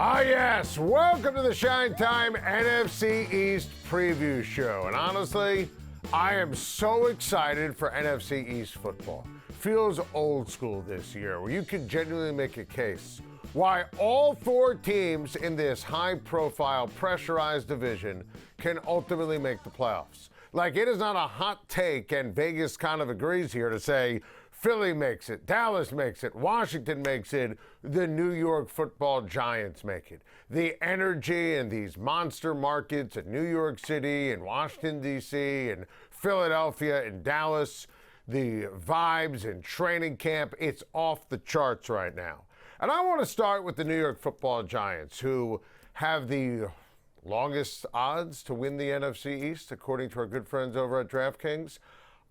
Ah, yes. Welcome to the Schein Time NFC East preview show. And honestly, I am so excited for NFC East football. Feels old school this year, where you can genuinely make a case why all four teams in this high-profile, pressurized division can ultimately make the playoffs. Like, it is not a hot take, and Vegas kind of agrees here to say Philly makes it, Dallas makes it, Washington makes it, the New York football Giants make it. The energy in these monster markets in New York City and Washington, D.C., and Philadelphia and Dallas, the vibes in training camp, it's off the charts right now. And I want to start with the New York football Giants, who have the longest odds to win the NFC East, according to our good friends over at DraftKings.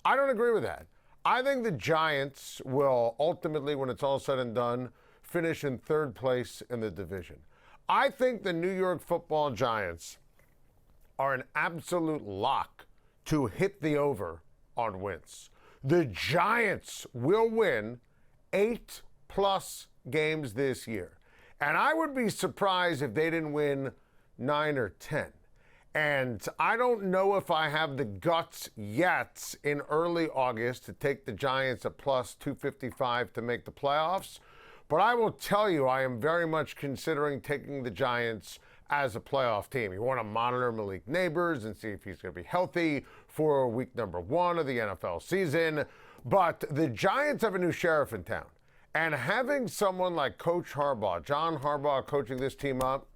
I don't agree with that. I think the Giants will ultimately, when it's all said and done, finish in third place in the division. I think the New York football Giants are an absolute lock to hit the over on wins. The Giants will win 8+ games this year. And I would be surprised if they didn't win 9 or 10. And I don't know if I have the guts yet in early August to take the Giants at plus 255 to make the playoffs. But I will tell you, I am very much considering taking the Giants as a playoff team. You want to monitor Malik Neighbors and see if he's going to be healthy for week number 1 of the NFL season. But the Giants have a new sheriff in town. And having someone like Coach Harbaugh, John Harbaugh, coaching this team up,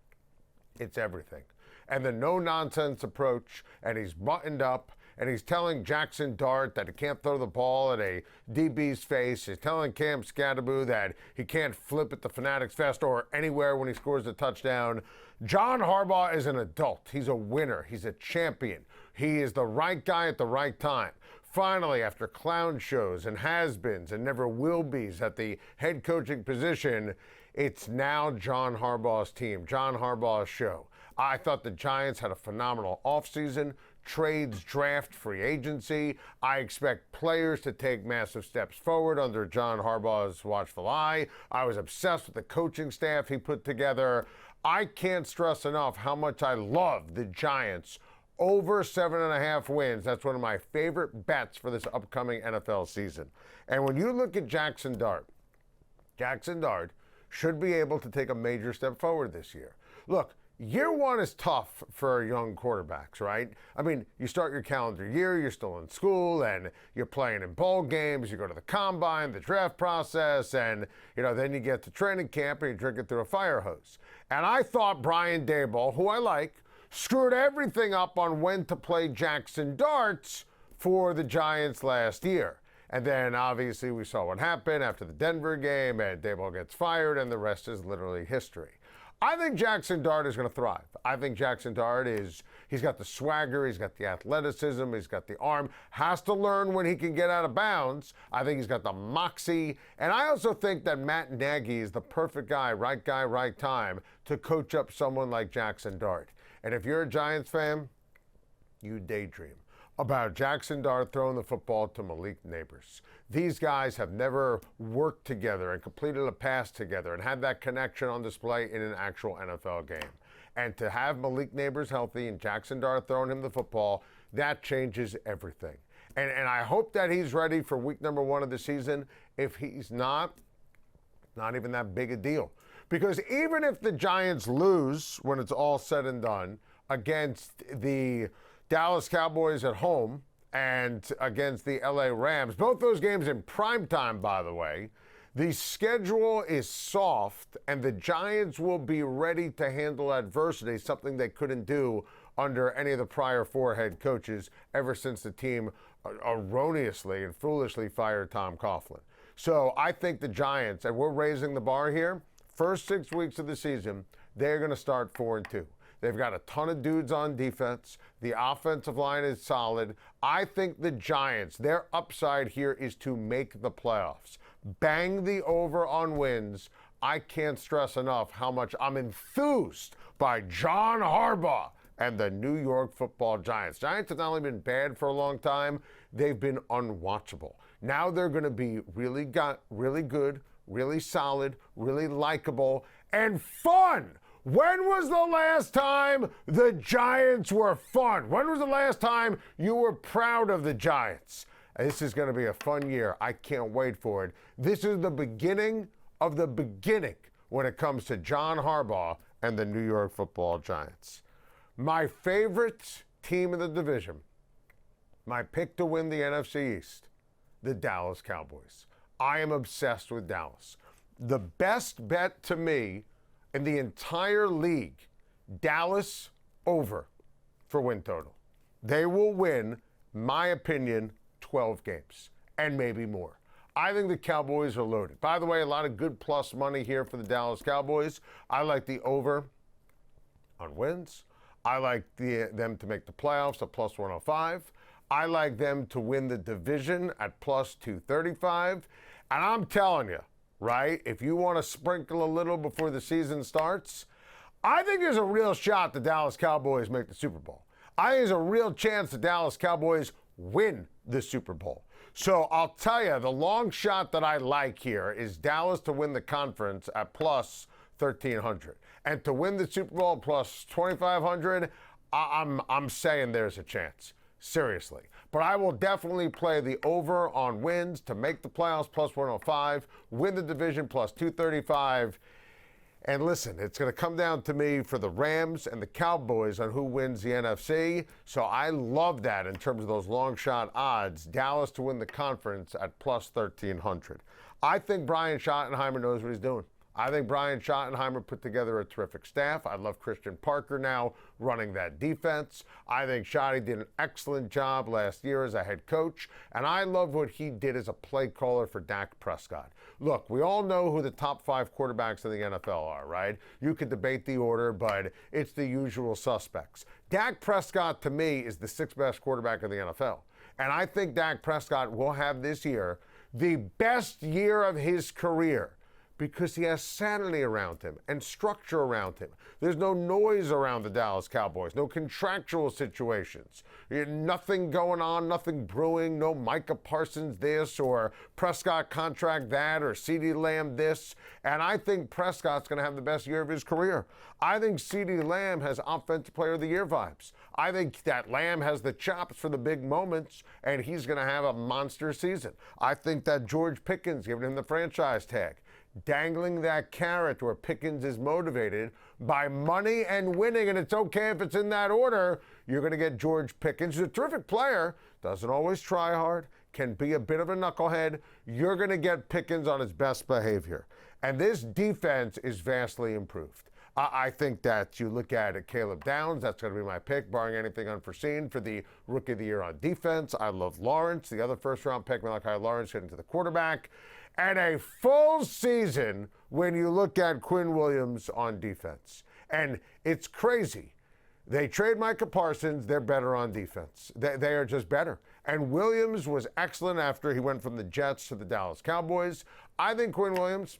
it's everything. And the no-nonsense approach, and he's buttoned up, and he's telling Jackson Dart that he can't throw the ball at a DB's face. He's telling Cam Scadaboo that he can't flip at the Fanatics Fest or anywhere when he scores a touchdown. John Harbaugh is an adult. He's a winner. He's a champion. He is the right guy at the right time. Finally, after clown shows and has-beens and never will-be's at the head coaching position, it's now John Harbaugh's team, John Harbaugh's show. I thought the Giants had a phenomenal offseason, trades, draft, free agency. I expect players to take massive steps forward under John Harbaugh's watchful eye. I was obsessed with the coaching staff he put together. I can't stress enough how much I love the Giants. Over 7.5 wins. That's one of my favorite bets for this upcoming NFL season. And when you look at Jackson Dart should be able to take a major step forward this year. Look, year one is tough for young quarterbacks, right? I mean, you start your calendar year, you're still in school, and you're playing in bowl games, you go to the combine, the draft process, and, then you get to training camp and you drink it through a fire hose. And I thought Brian Daboll, who I like, screwed everything up on when to play Jackson Dart for the Giants last year. And then, obviously, we saw what happened after the Denver game, and Daboll gets fired, and the rest is literally history. I think Jackson Dart is going to thrive. I think Jackson Dart he's got the swagger, he's got the athleticism, he's got the arm, has to learn when he can get out of bounds. I think he's got the moxie. And I also think that Matt Nagy is the perfect guy, right time, to coach up someone like Jackson Dart. And if you're a Giants fan, you daydream about Jackson Dart throwing the football to Malik Neighbors. These guys have never worked together and completed a pass together and had that connection on display in an actual NFL game. And to have Malik Neighbors healthy and Jackson Dart throwing him the football, that changes everything. And I hope that he's ready for week number 1 of the season. If he's not even that big a deal. Because even if the Giants lose when it's all said and done against the Dallas Cowboys at home and against the LA Rams, both those games in prime time, by the way, the schedule is soft and the Giants will be ready to handle adversity, something they couldn't do under any of the prior 4 head coaches ever since the team erroneously and foolishly fired Tom Coughlin. So I think the Giants, and we're raising the bar here, first 6 weeks of the season, they're going to start 4-2. They've got a ton of dudes on defense. The offensive line is solid. I think the Giants, their upside here is to make the playoffs. Bang the over on wins. I can't stress enough how much I'm enthused by John Harbaugh and the New York football Giants. Giants have not only been bad for a long time, they've been unwatchable. Now they're going to be really good, really solid, really likable, and fun. When was the last time the Giants were fun? When was the last time you were proud of the Giants? This is going to be a fun year. I can't wait for it. This is the beginning of the beginning when it comes to John Harbaugh and the New York Football Giants. My favorite team in the division, my pick to win the NFC East, the Dallas Cowboys. I am obsessed with Dallas. The best bet to me in the entire league, Dallas over for win total. They will win, my opinion, 12 games and maybe more. I think the Cowboys are loaded. By the way, a lot of good plus money here for the Dallas Cowboys. I like the over on wins. I like them to make the playoffs at plus 105. I like them to win the division at plus 235. And I'm telling you, right, if you want to sprinkle a little before the season starts, I think there's a real shot the Dallas Cowboys make the Super Bowl. I think there's a real chance the Dallas Cowboys win the Super Bowl. So I'll tell you, the long shot that I like here is Dallas to win the conference at plus 1,300. And to win the Super Bowl plus 2,500, I'm saying there's a chance. Seriously. But I will definitely play the over on wins to make the playoffs plus 105, win the division plus 235. And listen, it's going to come down to me for the Rams and the Cowboys on who wins the NFC. So I love that in terms of those long shot odds. Dallas to win the conference at plus 1,300. I think Brian Schottenheimer knows what he's doing. I think Brian Schottenheimer put together a terrific staff. I love Christian Parker now running that defense. I think Schotty did an excellent job last year as a head coach, and I love what he did as a play caller for Dak Prescott. Look, we all know who the top 5 quarterbacks in the NFL are, right? You could debate the order, but it's the usual suspects. Dak Prescott, to me, is the 6th best quarterback in the NFL, and I think Dak Prescott will have this year the best year of his career, because he has sanity around him and structure around him. There's no noise around the Dallas Cowboys, no contractual situations, nothing going on, nothing brewing, no Micah Parsons this or Prescott contract that or CeeDee Lamb this. And I think Prescott's going to have the best year of his career. I think CeeDee Lamb has Offensive Player of the Year vibes. I think that Lamb has the chops for the big moments, and he's going to have a monster season. I think that George Pickens, giving him the franchise tag, dangling that carrot where Pickens is motivated by money and winning, and it's okay if it's in that order, you're going to get George Pickens, who's a terrific player, doesn't always try hard, can be a bit of a knucklehead. You're going to get Pickens on his best behavior. And this defense is vastly improved. I think that you look at Caleb Downs, that's going to be my pick, barring anything unforeseen, for the Rookie of the Year on defense. I love Lawrence, the other first-round pick, Malachi Lawrence, getting to the quarterback. And a full season when you look at Quinn Williams on defense. And it's crazy. They trade Micah Parsons, they're better on defense. They are just better. And Williams was excellent after he went from the Jets to the Dallas Cowboys. I think Quinn Williams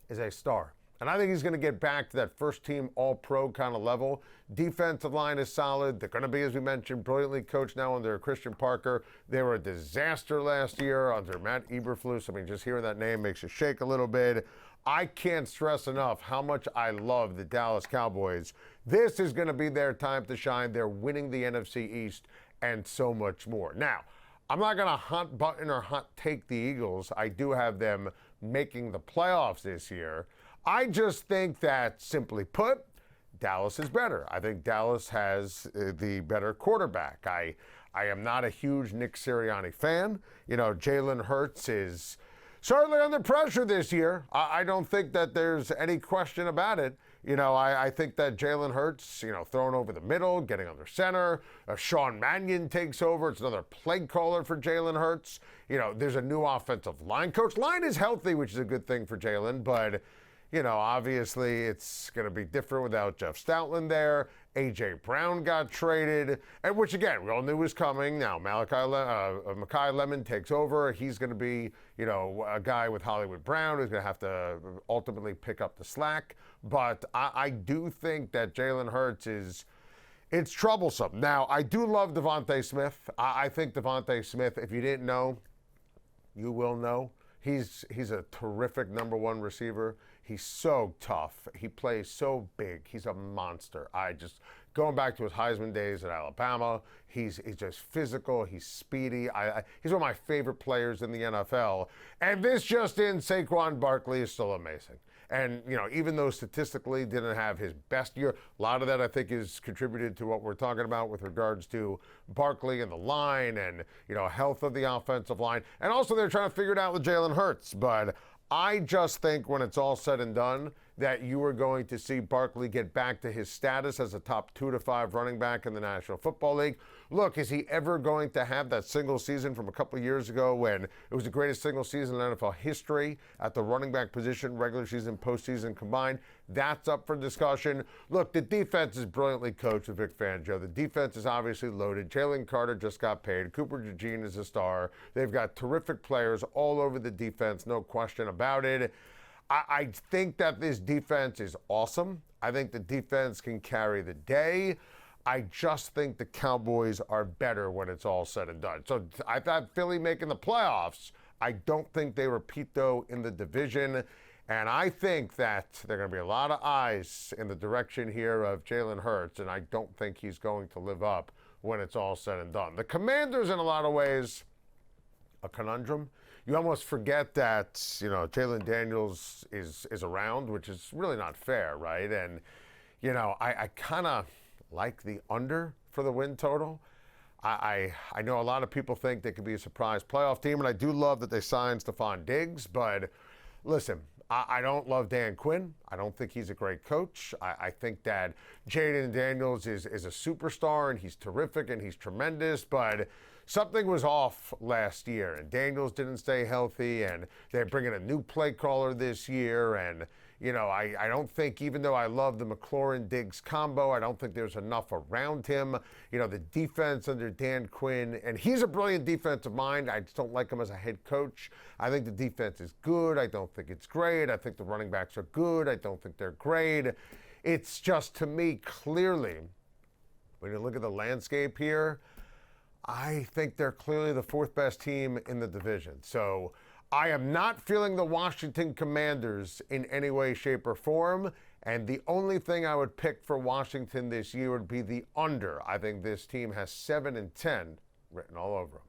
is a star. And I think he's going to get back to that first-team all-pro kind of level. Defensive line is solid. They're going to be, as we mentioned, brilliantly coached now under Christian Parker. They were a disaster last year under Matt Eberflus. I mean, just hearing that name makes you shake a little bit. I can't stress enough how much I love the Dallas Cowboys. This is going to be their time to shine. They're winning the NFC East and so much more. Now, I'm not going to hot button or hot take the Eagles. I do have them making the playoffs this year. I just think that, simply put, Dallas is better. I think Dallas has the better quarterback. I am not a huge Nick Sirianni fan. You know, Jalen Hurts is certainly under pressure this year. I don't think that there's any question about it. You know, I think that Jalen Hurts, you know, thrown over the middle, getting under center. Sean Mannion takes over. It's another play caller for Jalen Hurts. You know, there's a new offensive line coach. Line is healthy, which is a good thing for Jalen, but you know, obviously it's going to be different without Jeff Stoutland there. A.J. Brown got traded, and which, again, we all knew was coming. Now, Mekhi Lemon takes over. He's going to be, you know, a guy with Hollywood Brown who's going to have to ultimately pick up the slack. But I do think that Jalen Hurts it's troublesome. Now, I do love Devontae Smith. I think Devontae Smith, if you didn't know, you will know. He's a terrific number 1 receiver He's so tough. He plays so big. He's a monster. Going back to his Heisman days at Alabama, he's just physical. He's speedy. He's one of my favorite players in the NFL. And this just in, Saquon Barkley is still amazing. And, even though statistically didn't have his best year, a lot of that I think is contributed to what we're talking about with regards to Barkley and the line and, health of the offensive line. And also they're trying to figure it out with Jalen Hurts. But I just think when it's all said and done that you are going to see Barkley get back to his status as a top 2 to 5 running back in the National Football League. Look, is he ever going to have that single season from a couple of years ago when it was the greatest single season in NFL history at the running back position, regular season, postseason combined? That's up for discussion. Look, the defense is brilliantly coached with Vic Fangio. The defense is obviously loaded. Jalen Carter just got paid. Cooper DeJean is a star. They've got terrific players all over the defense, no question about it. I think that this defense is awesome. I think the defense can carry the day. I just think the Cowboys are better when it's all said and done. So I thought Philly making the playoffs. I don't think they repeat, though, in the division. And I think that there are going to be a lot of eyes in the direction here of Jalen Hurts, and I don't think he's going to live up when it's all said and done. The Commanders, in a lot of ways, a conundrum. You almost forget that, Jalen Daniels is around, which is really not fair, right? And, I kind of like the under for the win total. I know a lot of people think they could be a surprise playoff team, and I do love that they signed Stephon Diggs, but listen, I don't love Dan Quinn. I don't think he's a great coach. I think that Jaden Daniels is a superstar, and he's terrific, and he's tremendous, but something was off last year, and Daniels didn't stay healthy, and they're bringing a new play caller this year, and, I don't think, even though I love the McLaurin-Diggs combo, I don't think there's enough around him. The defense under Dan Quinn, and he's a brilliant defensive mind. I just don't like him as a head coach. I think the defense is good. I don't think it's great. I think the running backs are good. I don't think they're great. It's just, to me, clearly, when you look at the landscape here, I think they're clearly the 4th best team in the division. So I am not feeling the Washington Commanders in any way, shape, or form. And the only thing I would pick for Washington this year would be the under. I think this team has 7-10 written all over them.